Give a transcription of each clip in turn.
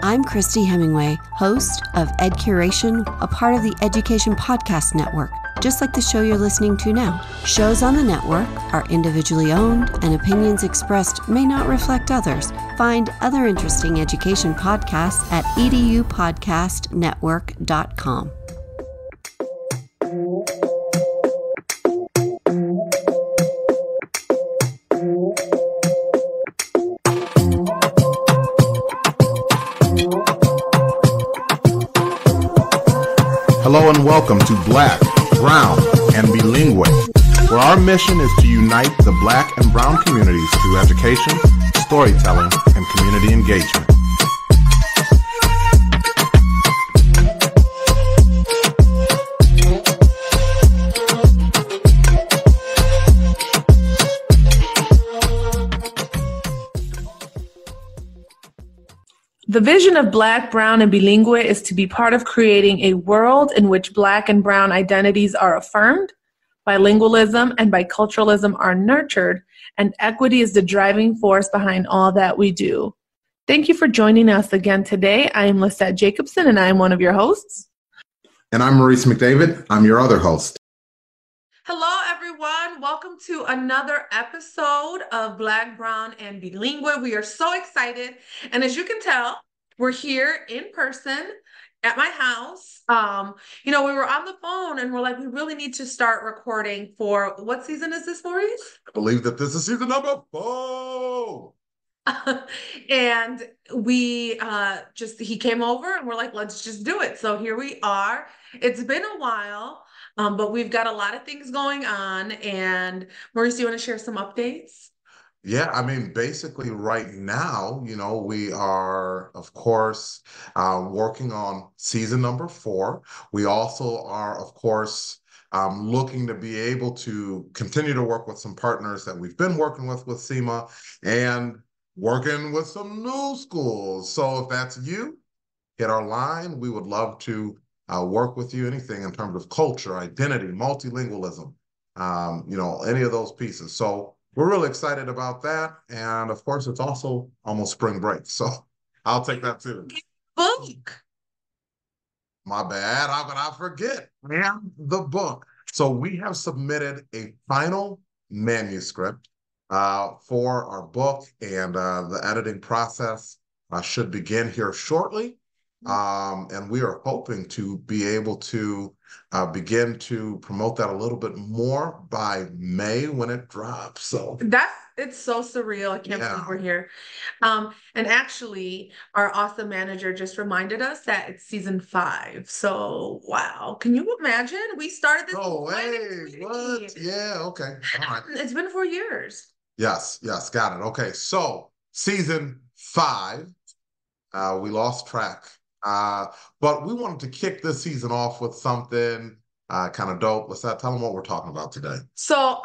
I'm Christy Hemingway, host of Ed Curation, a part of the Education Podcast Network, just like the show you're listening to now. Shows on the network are individually owned, and opinions expressed may not reflect others. Find other interesting education podcasts at edupodcastnetwork.com. Hello and welcome to Black, Brown, and Bilingue, where our mission is to unite the Black and Brown communities through education, storytelling, and community engagement. The vision of Black, Brown, and Bilingue is to be part of creating a world in which Black and Brown identities are affirmed, bilingualism and biculturalism are nurtured, and equity is the driving force behind all that we do. Thank you for joining us again today. I am Lissette Jacobson, and I am one of your hosts. And I'm Maurice McDavid. I'm your other host. Hello, everyone. Welcome to another episode of Black, Brown, and Bilingue. We are so excited. And as you can tell, we're here in person at my house. We were on the phone and we're like, we really need to start recording for, what season is this, Maurice? I believe that this is season number 4. And we he came over and we're like, let's just do it. So here we are. It's been a while. But we've got a lot of things going on. And Maurice, do you want to share some updates? Yeah, basically right now, we are, of course, working on season number 4. We also are, of course, looking to be able to continue to work with some partners that we've been working with SEMA and working with some new schools. So if that's you, hit our line. We would love to work with you, anything in terms of culture, identity, multilingualism, any of those pieces. So we're really excited about that. And of course, it's also almost spring break. So I'll take that too. Book. My bad. How could I forget? And the book. So we have submitted a final manuscript for our book, and the editing process should begin here shortly. And we are hoping to be able to begin to promote that a little bit more by May when it drops. So it's so surreal. I can't believe we're here. And actually, our awesome manager just reminded us that it's season 5. So wow, can you imagine? We started this. Oh, hey, what? Yeah, okay. All right. It's been 4 years. Yes, got it. Okay, so season 5, we lost track. But we wanted to kick this season off with something kind of dope. Let's tell them what we're talking about today. So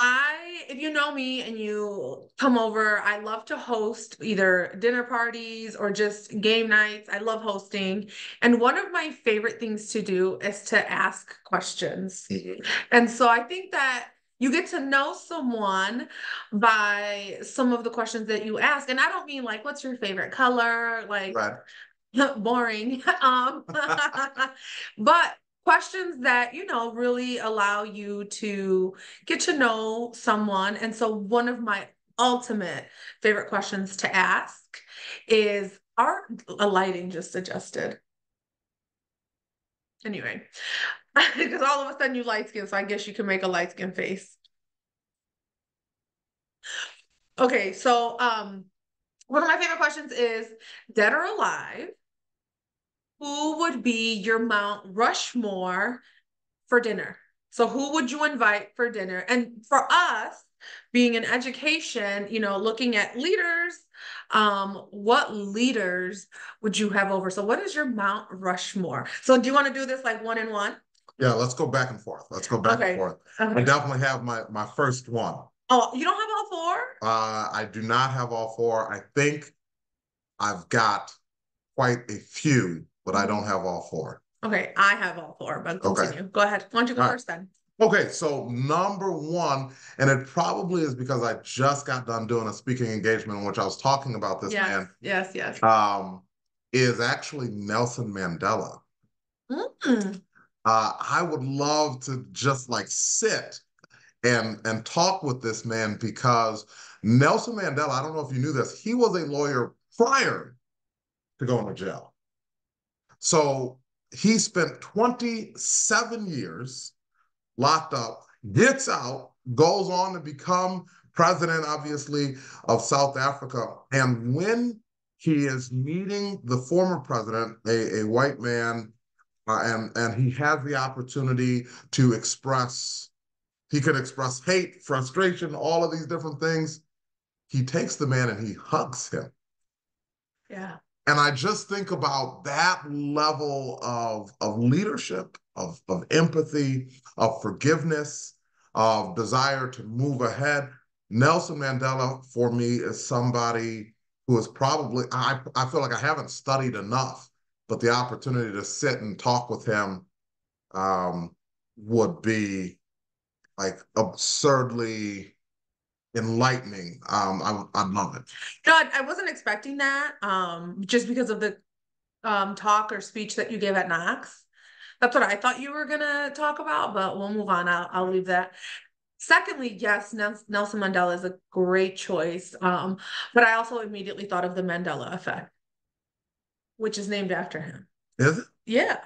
if you know me and you come over, I love to host either dinner parties or just game nights. I love hosting. And one of my favorite things to do is to ask questions. Mm-hmm. And so I think that you get to know someone by some of the questions that you ask. And I don't mean like, what's your favorite color? Like, right. Boring. But questions that, really allow you to get to know someone. And so one of my ultimate favorite questions to ask is, our lighting just adjusted? Anyway, because all of a sudden you light skin, so I guess you can make a light skin face. Okay, so one of my favorite questions is, dead or alive, who would be your Mount Rushmore for dinner? So who would you invite for dinner? And for us, being in education, looking at leaders, what leaders would you have over? So what is your Mount Rushmore? So do you want to do this like 1 and 1? Yeah, let's go back and forth. And forth. Okay. I definitely have my first one. Oh, you don't have all 4? I do not have all 4. I think I've got quite a few, but I don't have all 4. Okay, I have all 4, but continue. Okay. Go ahead. Why don't you go first then? Okay, so number 1, and it probably is because I just got done doing a speaking engagement in which I was talking about this man. Yes. is actually Nelson Mandela. Mm. I would love to just like sit and talk with this man because Nelson Mandela, I don't know if you knew this, he was a lawyer prior to going to jail. So he spent 27 years locked up, gets out, goes on to become president, obviously, of South Africa. And when he is meeting the former president, a white man, and he has the opportunity to express, he could express hate, frustration, all of these different things. He takes the man and he hugs him. Yeah. And I just think about that level of leadership, of empathy, of forgiveness, of desire to move ahead. Nelson Mandela, for me, is somebody who is probably, I feel like I haven't studied enough, but the opportunity to sit and talk with him would be like absurdly enlightening. I'd love it. No, I wasn't expecting that. Just because of the talk or speech that you gave at Knox. That's what I thought you were gonna talk about, but we'll move on. I'll leave that. Secondly, yes, Nelson Mandela is a great choice. But I also immediately thought of the Mandela effect, which is named after him. Is it? Yeah.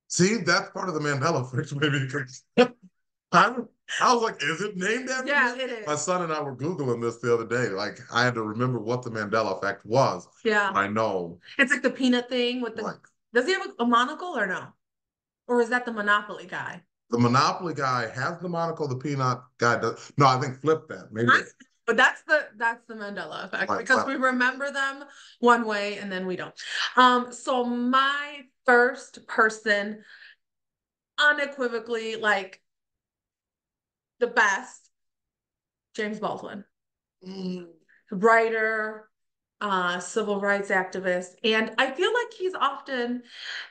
See, that's part of the Mandela effect, maybe. I was like, is it named after Yeah, him? it is. My son and I were Googling this the other day. Like, I had to remember what the Mandela effect was. Yeah. I know. It's like the peanut thing with the. Like, Does he have a monocle or no? Or is that the Monopoly guy? the Monopoly guy has the monocle, the peanut guy does. No, I think flip that. Maybe. But that's the Mandela effect because we remember them one way and then we don't. So my first person, unequivocally, like the best, James Baldwin. Writer, civil rights activist, and I feel like he's often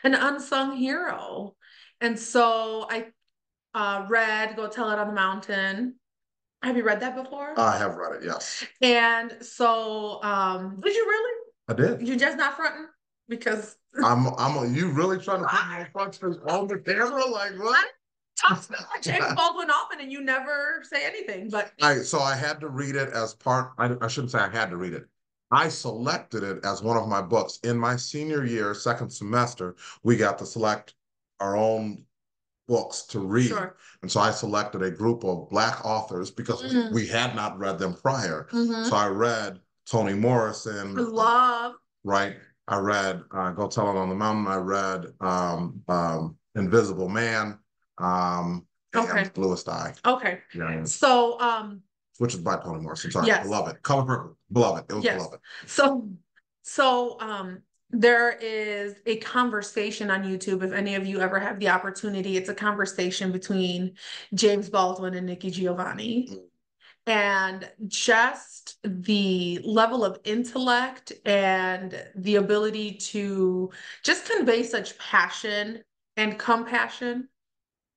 an unsung hero. And so I read Go Tell It on the Mountain. Have you read that before? I have read it, yes. And so, did you really? I did. You're just not fronting? Because you really trying to put me in front on the camera? Like what? Talk about James Baldwin often and you never say anything, but so I had to read it as part, I shouldn't say I had to read it. I selected it as one of my books. In my senior year, second semester, we got to select our own books to read. Sure. And so I selected a group of Black authors because we had not read them prior. So I read Toni Morrison. Right. I read Go Tell It on the Mountain. I read Invisible Man. Okay. Bluest Eye. Okay. Yeah. So which is by Toni Morrison. Sorry. Yes. Beloved. Color Purple. Beloved. It was yes. Beloved. So there is a conversation on YouTube. If any of you ever have the opportunity, it's a conversation between James Baldwin and Nikki Giovanni. And just the level of intellect and the ability to just convey such passion and compassion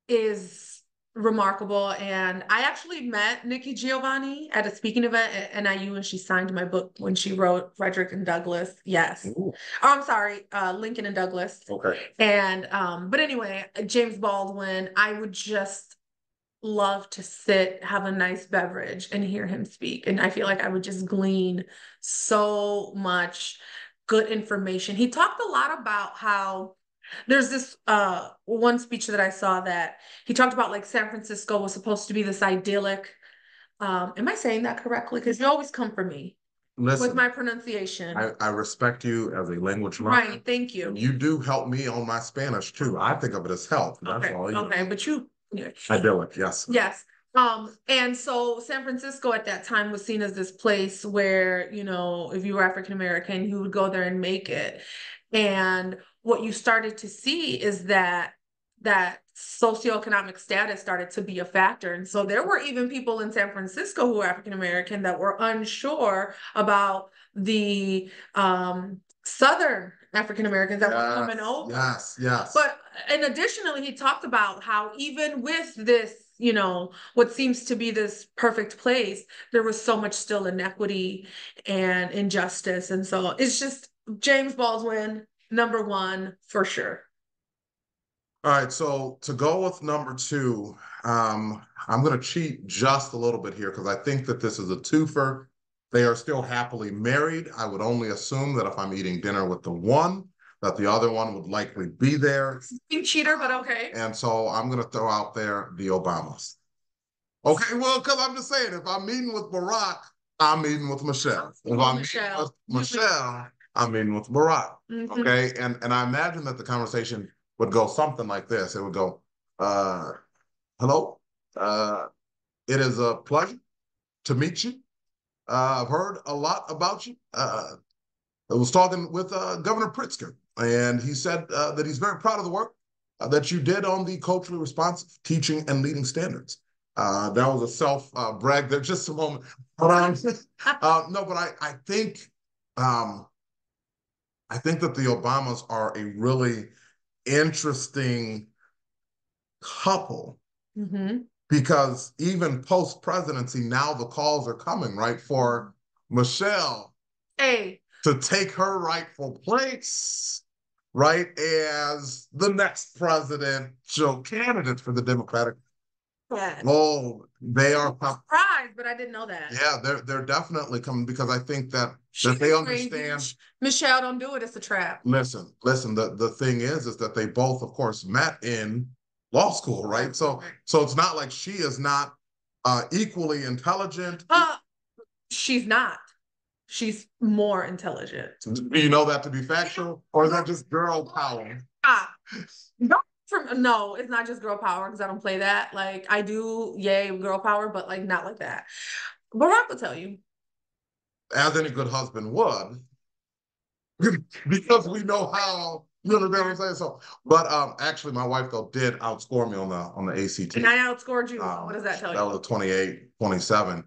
is remarkable. And I actually met Nikki Giovanni at a speaking event at NIU, and she signed my book when she wrote Frederick and Douglass. Yes. Ooh. Oh, I'm sorry, Lincoln and Douglas. Okay. And but anyway, James Baldwin, I would just love to sit, have a nice beverage, and hear him speak. And I feel like I would just glean so much good information. He talked a lot about how there's this one speech that I saw that he talked about, like, San Francisco was supposed to be this idyllic. Am I saying that correctly? Because you always come for me. Listen, with my pronunciation. I respect you as a language learner. Right, thank you. You do help me on my Spanish too. I think of it as help. That's okay, all. Okay, but you. Yeah. Idyllic, yes. Yes. And so San Francisco at that time was seen as this place where, you know, if you were African American, you would go there and make it. And what you started to see is that socioeconomic status started to be a factor. And so there were even people in San Francisco who were African American that were unsure about the Southern African Americans that were coming over. Yes. But and additionally, he talked about how even with this, you know, what seems to be this perfect place, there was so much still inequity and injustice. And so it's just James Baldwin, number one for sure. All right, so to go with number two, I'm going to cheat just a little bit here because I think that this is a twofer. They are still happily married. I would only assume that if I'm eating dinner with the one, that the other one would likely be there. Being cheater, but okay. And so I'm going to throw out there the Obamas. Okay, well, because I'm just saying, if I'm meeting with Barack, I'm meeting with Michelle. If I'm meeting with Michelle, I'm meeting with Barack. Okay, and I imagine that the conversation would go something like this. It would go, hello, it is a pleasure to meet you. I've heard a lot about you. I was talking with Governor Pritzker, and he said that he's very proud of the work that you did on the culturally responsive teaching and leading standards. That was a self brag there. Just a moment. No, but I think that the Obamas are a really interesting couple because even post presidency, now the calls are coming, right, for Michelle to take her rightful place, right, as the next presidential candidate for the Democratic. Oh, they are surprised, but I didn't know that. Yeah, they're definitely coming because I think that they understand. Michelle, don't do it. It's a trap. Listen. The thing is that they both, of course, met in law school, right? So it's not like she is not equally intelligent. She's not. She's more intelligent. Do you know that to be factual, or is that just girl power? No, it's not just girl power because I don't play that. Like I do, yay, girl power, but like not like that. Barack will tell you. As any good husband would, because we know how, you know what I'm saying? So, but actually my wife though did outscore me on the ACT. And I outscored you. What does that tell you? That was a 28-27.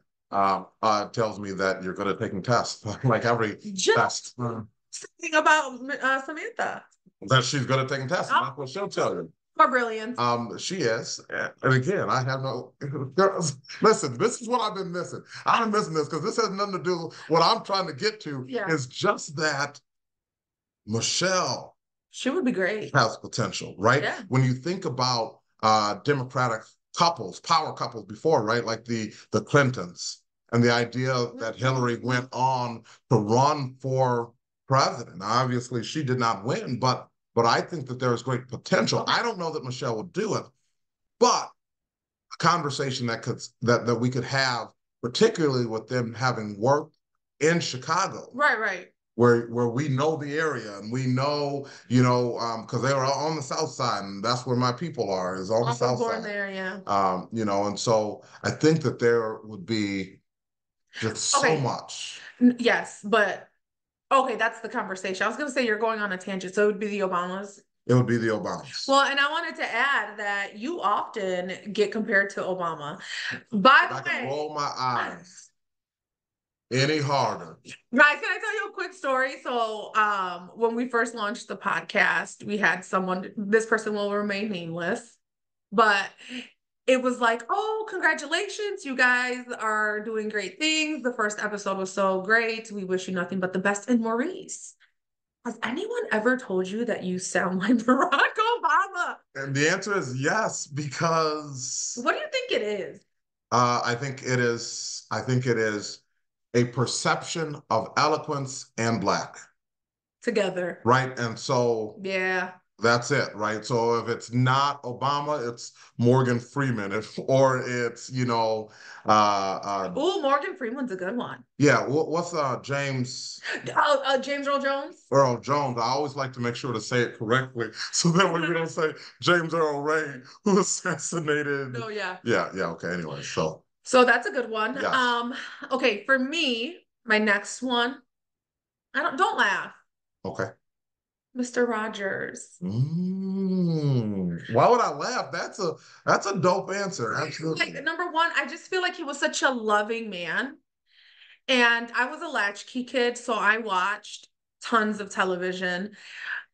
Tells me that you're good at taking tests, like every test. Something about Samantha. That she's good at taking tests. That's what she'll tell you. More brilliant. She is. And again, I have no listen, this is what I've been missing. I've been missing this because this has nothing to do with what I'm trying to get to. Is just that Michelle. She would be great. Has potential, right? Yeah. When you think about Democratic couples, power couples before, right? Like the Clintons and the idea that Hillary went on to run for president. Obviously, she did not win, but I think that there is great potential. I don't know that Michelle would do it, but a conversation that we could have, particularly with them having worked in Chicago. Right. Where we know the area and we know, because they were on the South Side and that's where my people are, is on the South Side. There, yeah. And so I think that there would be just so much. Yes, but okay, that's the conversation. I was going to say you're going on a tangent, so it would be the Obamas. It would be the Obamas. Well, and I wanted to add that you often get compared to Obama. By the way, I can roll my eyes any harder. Right. Can I tell you a quick story? So when we first launched the podcast, we had someone, this person will remain nameless, but it was like, oh, congratulations. You guys are doing great things. The first episode was so great. We wish you nothing but the best. And Maurice, has anyone ever told you that you sound like Barack Obama? And the answer is yes, because... What do you think it is? I think it is a perception of eloquence and Black. Together. Right? And so... Yeah. That's it, right? So if it's not Obama, it's Morgan Freeman, or it's Morgan Freeman's a good one. Yeah, what's James? James Earl Jones. Earl Jones. I always like to make sure to say it correctly, so that way we don't say James Earl Ray, who assassinated. Oh yeah. Yeah. Okay. Anyway, so that's a good one. Yes. Okay, for me, my next one. Don't laugh. Okay. Mr. Rogers. Why would I laugh? That's a dope answer. Absolutely. Like, number one, I just feel like he was such a loving man. And I was a latchkey kid, so I watched tons of television.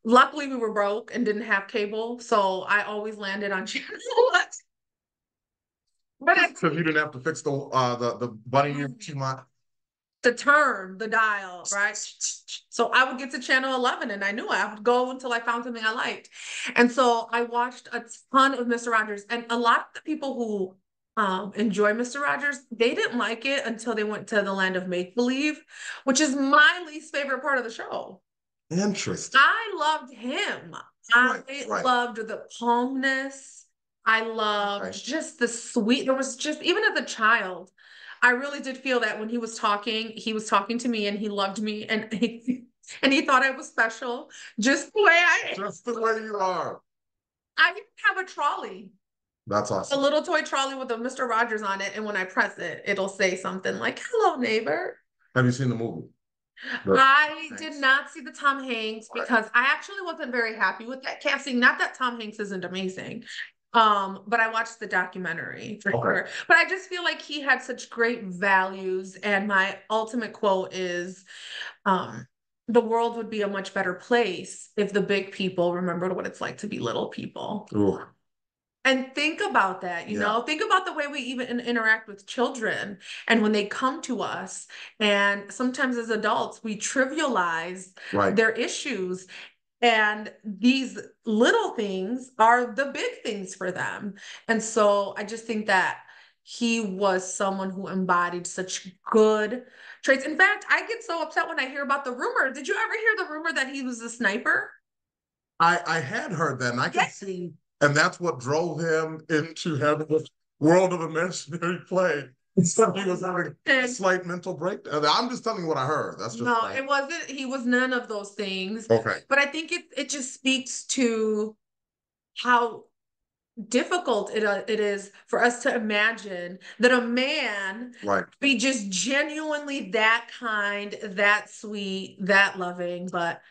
Luckily, we were broke and didn't have cable, so I always landed on channel 1. But so you didn't have to fix the bunny ear too much. to turn the dial, right? So I would get to channel 11 and I knew I would go until I found something I liked. And so I watched a ton of Mr. Rogers, and a lot of the people who enjoy Mr. Rogers, they didn't like it until they went to the land of make-believe, which is my least favorite part of the show. Interesting. I loved him. I loved the calmness. I loved just the sweet. There was just, even as a child, I really did feel that when he was talking to me and he loved me, and he thought I was special, just the way I am. Just the way you are. I even have a trolley. That's awesome. A little toy trolley with a Mr. Rogers on it, and when I press it, it'll say something like, "Hello, neighbor." Have you seen the movie? I did not see the Tom Hanks because I actually wasn't very happy with that casting. Not that Tom Hanks isn't amazing, but I watched the documentary for sure. But I just feel like he had such great values, and my ultimate quote is, "The world would be a much better place if the big people remembered what it's like to be little people." Ooh. And think about that, you know, think about the way we even interact with children, and when they come to us, and sometimes as adults, we trivialize their issues. And these little things are the big things for them. And so I just think that he was someone who embodied such good traits. In fact, I get so upset when I hear about the rumor. Did you ever hear the rumor that he was a sniper? I had heard that, and I can see. And that's what drove him into having this World of Imaginary Play. So he was having a slight mental breakdown. I'm just telling you what I heard. That's just it wasn't. He was none of those things. Okay. But I think it just speaks to how difficult it is for us to imagine that a man be just genuinely that kind, that sweet, that loving. But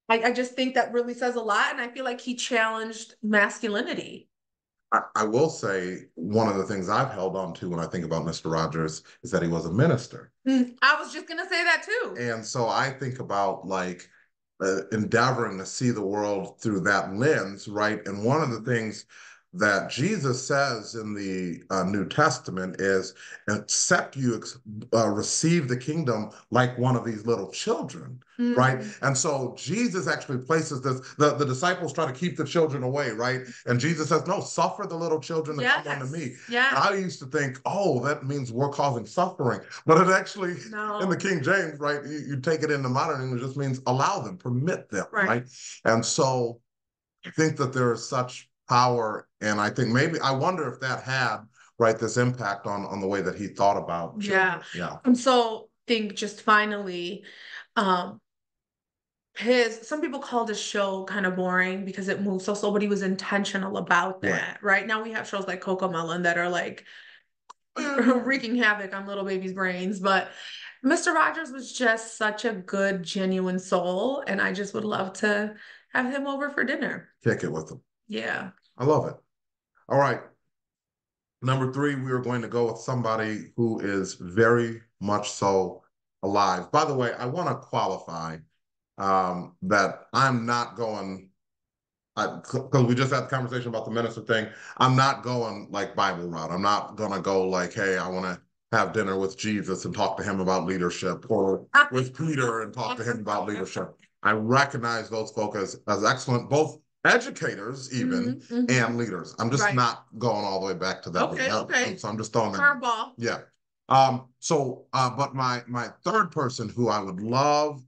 I just think that really says a lot, and I feel like he challenged masculinity. I will say one of the things I've held on to when I think about Mr. Rogers is that he was a minister. I was just going to say that too. And so I think about like endeavoring to see the world through that lens, right? And one of the things that Jesus says in the New Testament is, except you receive the kingdom like one of these little children, right? And so Jesus actually places this, the disciples try to keep the children away, right? And Jesus says, no, suffer the little children to come unto me. And I used to think, oh, that means we're causing suffering. But it actually, in the King James, right, you take it into modern English, it just means allow them, permit them, right? And so I think that there is such power, and I think I wonder if that had this impact on the way that he thought about children. And so think just finally, some people called his show kind of boring because it moves so slow, but he was intentional about that. Right now we have shows like CoComelon that are like wreaking havoc on little babies' brains, but Mr. Rogers was just such a good, genuine soul, and I just would love to have him over for dinner. Kick it with him. Yeah. I love it. All right. Number 3, we are going to go with somebody who is very much so alive. By the way, I want to qualify that I'm not going, because we just had the conversation about the minister thing, I'm not going like Bible route. I'm not going to go like, hey, I want to have dinner with Jesus and talk to him about leadership, or with Peter and talk to him about leadership. I recognize those folks as excellent, both educators even and leaders. I'm just not going all the way back to that. Okay. So I'm just throwing that. Curveball. Yeah. But my third person who I would love,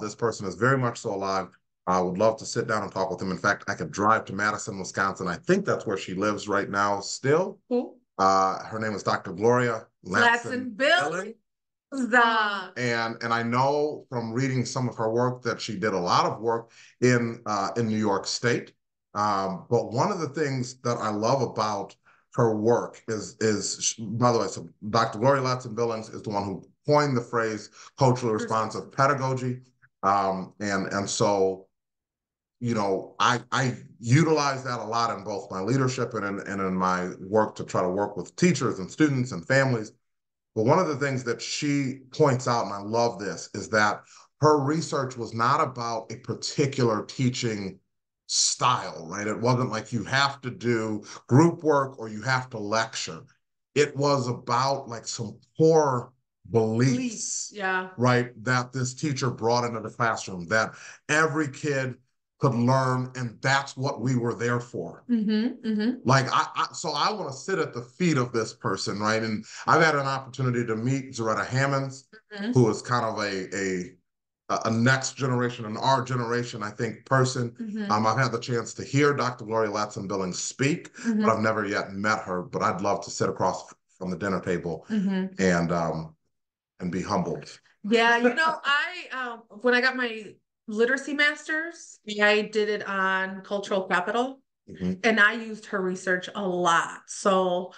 this person is very much so alive. I would love to sit down and talk with him. In fact, I could drive to Madison, Wisconsin. I think that's where she lives right now still. Who? Her name is Dr. Gloria Ladson-Billing. And I know from reading some of her work that she did a lot of work in New York State. But one of the things that I love about her work is by the way, so Dr. Gloria Ladson-Billings is the one who coined the phrase culturally responsive pedagogy. And so, you know, I utilize that a lot in both my leadership and in my work to try to work with teachers and students and families. But one of the things that she points out, and I love this, is that her research was not about a particular teaching style, right? It wasn't like you have to do group work or you have to lecture. It was about like some core beliefs, Yeah. right, that this teacher brought into the classroom, that every kid could learn, and that's what we were there for. Like, so I want to sit at the feet of this person, right? And I've had an opportunity to meet Zaretta Hammonds, who is kind of a next generation, an our generation, I think, person. I've had the chance to hear Dr. Gloria Ladson-Billings speak, but I've never yet met her. But I'd love to sit across from the dinner table and be humbled. Yeah, I when I got my literacy master's, I did it on cultural capital, and I used her research a lot. So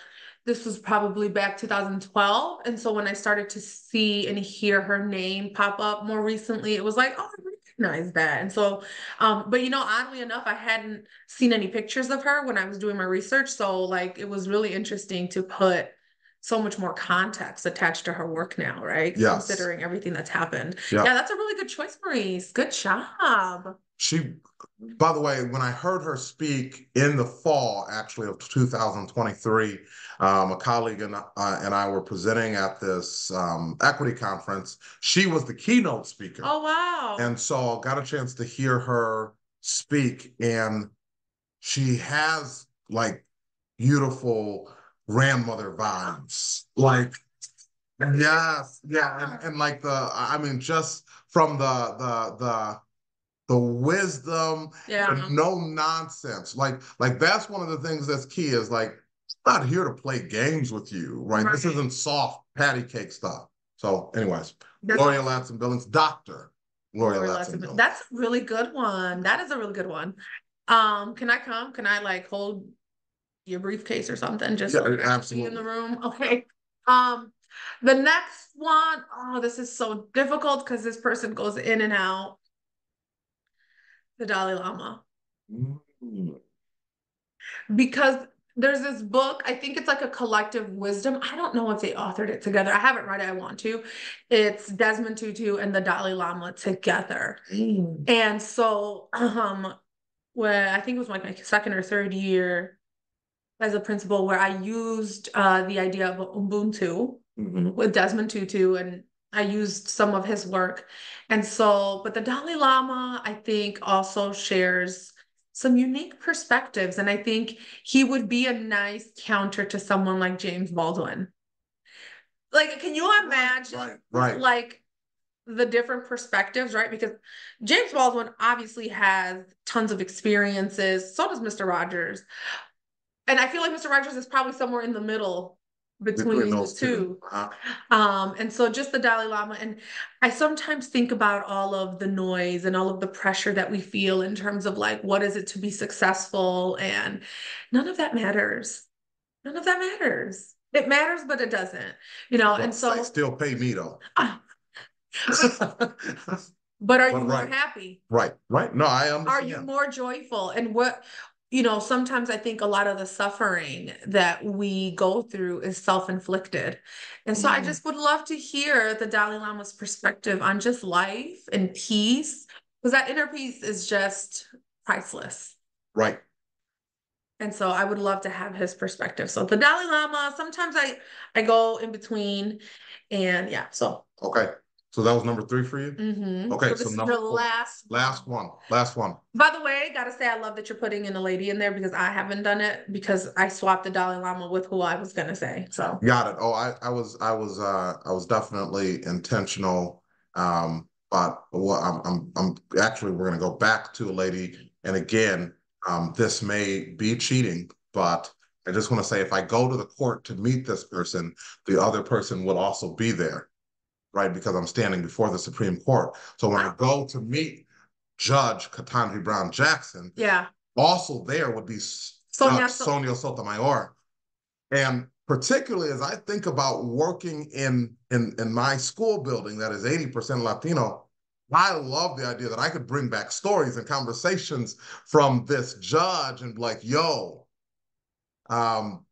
this was probably back 2012. And so when I started to see and hear her name pop up more recently, it was like, oh, I recognize that. And so, but oddly enough, I hadn't seen any pictures of her when I was doing my research. So like, it was really interesting to put so much more context attached to her work now, right? Yes. Considering everything that's happened. Yep. Yeah, that's a really good choice, Maurice. Good job. By the way, when I heard her speak in the fall, actually, of 2023, a colleague and I were presenting at this equity conference. She was the keynote speaker. Oh, wow. And so got a chance to hear her speak, and she has like beautiful grandmother vibes. Like, yes, yeah. And like just from the wisdom, no nonsense. Like that's one of the things that's key is like, I'm not here to play games with you, right? This isn't soft patty cake stuff. So anyways, Gloria Ladson-Billings, Dr. Gloria Ladson-Billings. That's a really good one. That is a really good one. Can I come? Can I like hold your briefcase or something just so I can see in the room? Okay. The next one, oh, this is so difficult because this person goes in and out. The Dalai Lama. Because there's this book, I think it's like a collective wisdom. I don't know if they authored it together. I haven't read it, I want to. It's Desmond Tutu and the Dalai Lama together. And so when I think it was like my second or third year as a principal, where I used the idea of Ubuntu with Desmond Tutu, and I used some of his work. And so, but the Dalai Lama, I think, also shares some unique perspectives. And I think he would be a nice counter to someone like James Baldwin. Like, can you imagine like the different perspectives, right? Because James Baldwin obviously has tons of experiences. So does Mr. Rogers. And I feel like Mr. Rogers is probably somewhere in the middle between those two. And so just the Dalai Lama. And I sometimes think about all of the noise and all of the pressure that we feel in terms of like, what is it to be successful? And none of that matters. None of that matters. It matters, but it doesn't, and so. They still pay me though. But are you more happy? Right. No, I understand. Are you more joyful? And what, sometimes I think a lot of the suffering that we go through is self-inflicted. And so I just would love to hear the Dalai Lama's perspective on just life and peace, because that inner peace is just priceless. Right. And so I would love to have his perspective. So the Dalai Lama, sometimes I go in between, and yeah, so. Okay. So that was number 3 for you? Okay, so this is the last one. By the way, gotta say, I love that you're putting in a lady in there, because I haven't done it, because I swapped the Dalai Lama with who I was gonna say. So got it. Oh, I was definitely intentional. But I'm actually, we're gonna go back to a lady, and again, this may be cheating, but I just want to say, if I go to the court to meet this person, the other person will also be there. Right, because I'm standing before the Supreme Court. So when I go to meet Judge Ketanji Brown Jackson, also there would be Sonia Sotomayor. And particularly as I think about working in my school building that is 80% Latino, I love the idea that I could bring back stories and conversations from this judge and be like, yo,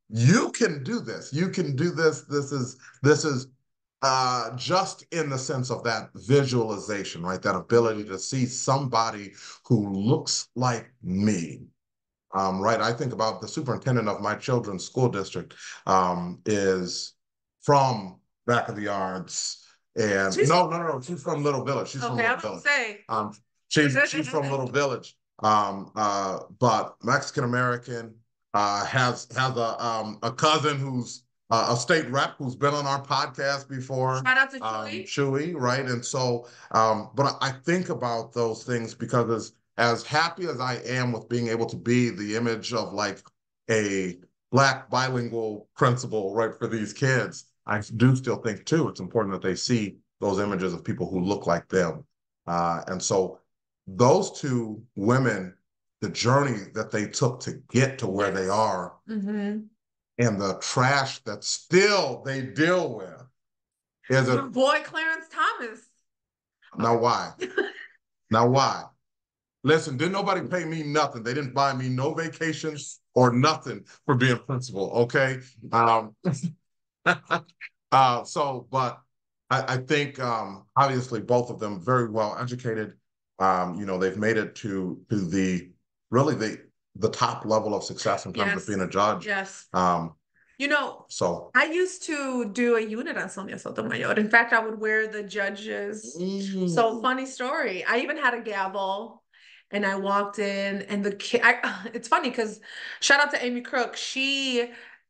you can do this. You can do this. This is just in the sense of that visualization, right? That ability to see somebody who looks like me, right? I think about the superintendent of my children's school district is from back of the yards. And no. She's from Little Village. She's from Okay, I Little was gonna Village. say. She's from Little Village. But Mexican American, has a cousin who's a state rep who's been on our podcast before. Shout out to Chewy. Chewy, right? And so, but I think about those things because as happy as I am with being able to be the image of like a Black bilingual principal, right, for these kids, I do still think too it's important that they see those images of people who look like them. And so those two women, the journey that they took to get to where they are, Mm-hmm. and the trash that still they deal with is Your boy Clarence Thomas. Now why? Now why? Listen, didn't nobody pay me nothing. They didn't buy me no vacations or nothing for being principal, okay? But I think obviously both of them very well educated. They've made it to the really the top level of success in terms of being a judge. Yes. So I used to do a unit on Sonia Sotomayor. In fact, I would wear the judges. So funny story. I even had a gavel. And I walked in, and the kid. It's funny because shout out to Amy Crook.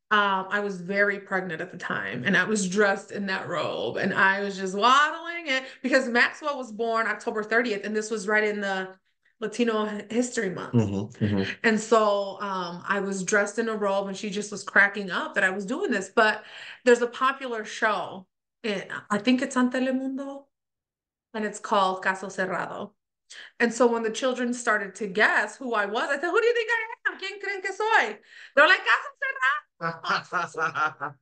I was very pregnant at the time, and I was dressed in that robe, and I was just waddling it because Maxwell was born October 30th, and this was right in the Latino History Month. Mm-hmm, mm-hmm. And so I was dressed in a robe, and she just was cracking up that I was doing this. But there's a popular show, I think it's on Telemundo, and it's called Caso Cerrado. And so when the children started to guess who I was, I said, "Who do you think I am? ¿Quién creen que soy?" They're like, "Caso Cerrado."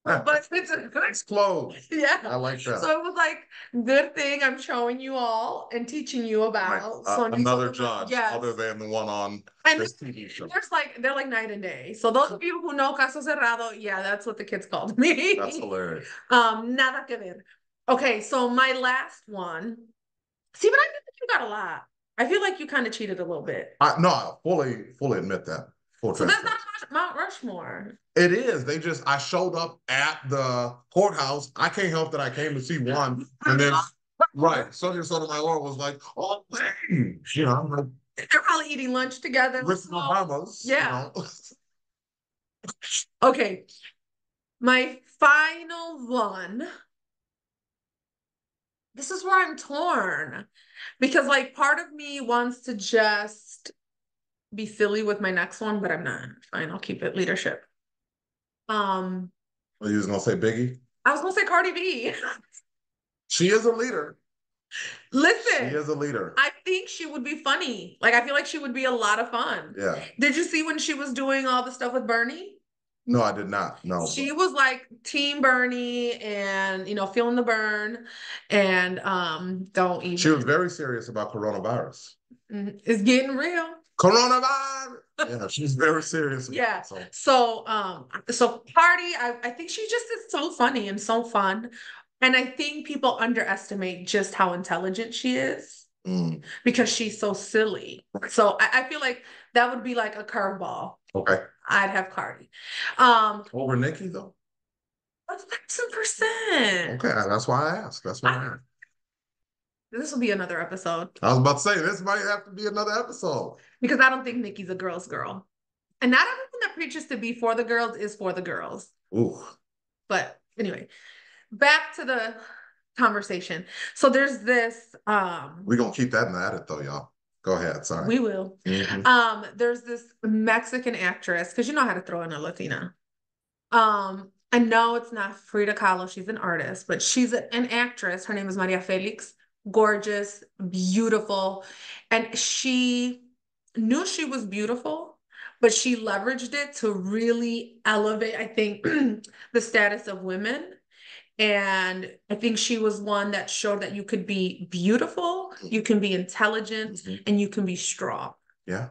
But It's closed. Yeah. I like that. So it was like, good thing I'm showing you all and teaching you about another judge other Yes. than the one on And this TV show. they're like night and day. So those of you who know Caso Cerrado, yeah, that's what the kids called me. That's hilarious. Nada que ver. Okay, so my last one. See, but I think you got a lot. I feel like you kind of cheated a little bit. No, I fully admit that. So that's not Mount Rushmore. It is. I showed up at the courthouse. I can't help that I came to see one. And then, right, Sonia Sotomayor was like, "Oh, man." I'm like, they're probably eating lunch together. With Bahamas. Yeah. Okay. My final one. This is where I'm torn because like part of me wants to just be silly with my next one, but I'm not. Fine, I'll keep it leadership. You was gonna say Biggie? I was gonna say Cardi B. She is a leader. Listen, she is a leader. I think she would be funny. Like I feel like she would be a lot of fun. Yeah. Did you see when she was doing all the stuff with Bernie? No, I did not. No. She was like Team Bernie and feeling the burn and don't even. She was very serious about coronavirus. It's getting real. Coronavirus. Yeah, she's very serious. Yeah. So Cardi, I think she just is so funny and so fun. And I think people underestimate just how intelligent she is because she's so silly. So I feel like that would be like a curveball. Okay. I'd have Cardi. Over Nikki though? 1,000%. Okay, that's why I asked. This will be another episode. I was about to say, this might have to be another episode. Because I don't think Nikki's a girl's girl. And not everything that preaches to be for the girls is for the girls. Ooh. But anyway, back to the conversation. So there's this... We're going to keep that in the edit though, y'all. Go ahead, sorry. We will. Mm-hmm. There's this Mexican actress, because you know how to throw in a Latina. I know it's not Frida Kahlo, she's an artist, but she's an actress. Her name is Maria Felix. Gorgeous, beautiful. And she knew she was beautiful, but she leveraged it to really elevate, I think, the status of women. And I think she was one that showed that you could be beautiful, you can be intelligent, and you can be strong. Yeah.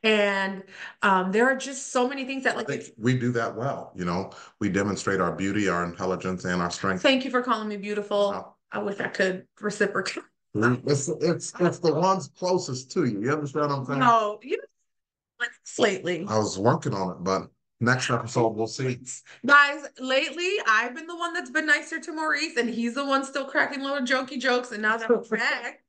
And there are just so many things that I think we do that well. We demonstrate our beauty, our intelligence, and our strength. Thank you for calling me beautiful. I wish I could reciprocate. It's the ones closest to you. You understand what I'm saying? No, like slightly. I was working on it, but Next episode, we'll see. Guys, lately I've been the one that's been nicer to Maurice, and he's the one still cracking little jokey jokes. And now that we're back,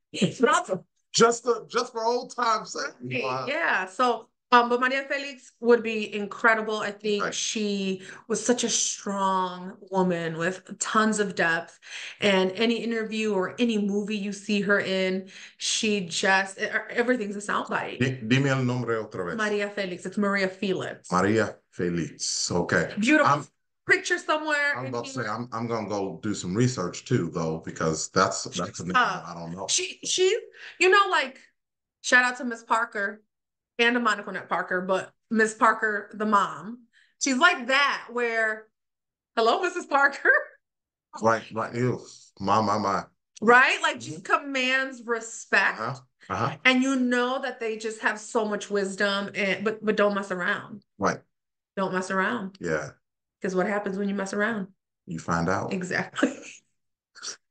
just for old time's sake. Yeah. So, but Maria Felix would be incredible. I think she was such a strong woman with tons of depth. And any interview or any movie you see her in, she just everything's a soundbite. Dime el nombre otra vez. Maria Felix. It's Maria Felix. Maria Felix. Okay. Beautiful picture somewhere. I'm about to say I'm gonna go do some research too, though, because that's a name I don't know. She like shout out to Miss Parker and to Monica Net Parker, but Miss Parker, the mom, she's like that. Where, hello, Mrs. Parker. Right. Ew. My. Right, like she commands respect, and you know that they just have so much wisdom, and but don't mess around. Right. Don't mess around. Yeah. Because what happens when you mess around? You find out. Exactly.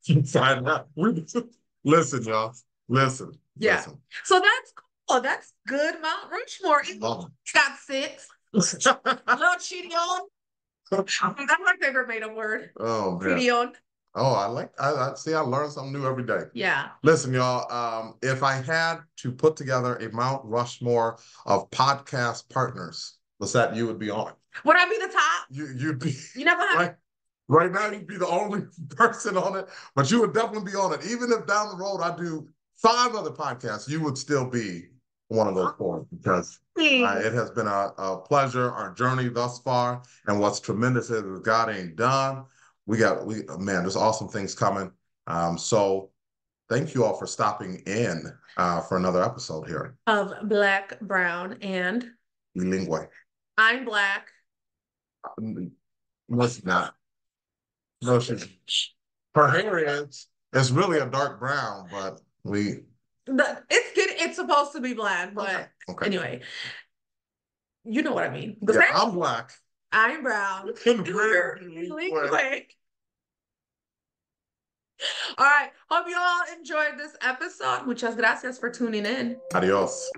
You find out. Listen, y'all. Listen. Yeah. Listen. So that's cool. That's good. Mount Rushmore. It's got 6. Little Chidion. That's my favorite made-up word. Oh, man. Chidion. Oh, I see. I learn something new every day. Yeah. Listen, y'all. If I had to put together a Mount Rushmore of podcast partners, Lissette, you would be on it. Would I be the top? You'd be. You never have. Right now, you'd be the only person on it, but you would definitely be on it. Even if down the road I do 5 other podcasts, you would still be one of those 4 because it has been a pleasure, our journey thus far. And what's tremendous is God ain't done. Man, there's awesome things coming. So thank you all for stopping in for another episode here of Black, Brown, and Bilingue. I'm Black. No, she's not. No, her hair is. It's really a dark brown, but it's supposed to be black, but anyway, you know what I mean. Yeah, I'm black. I'm brown. All right. Hope you all enjoyed this episode. Muchas gracias for tuning in. Adios.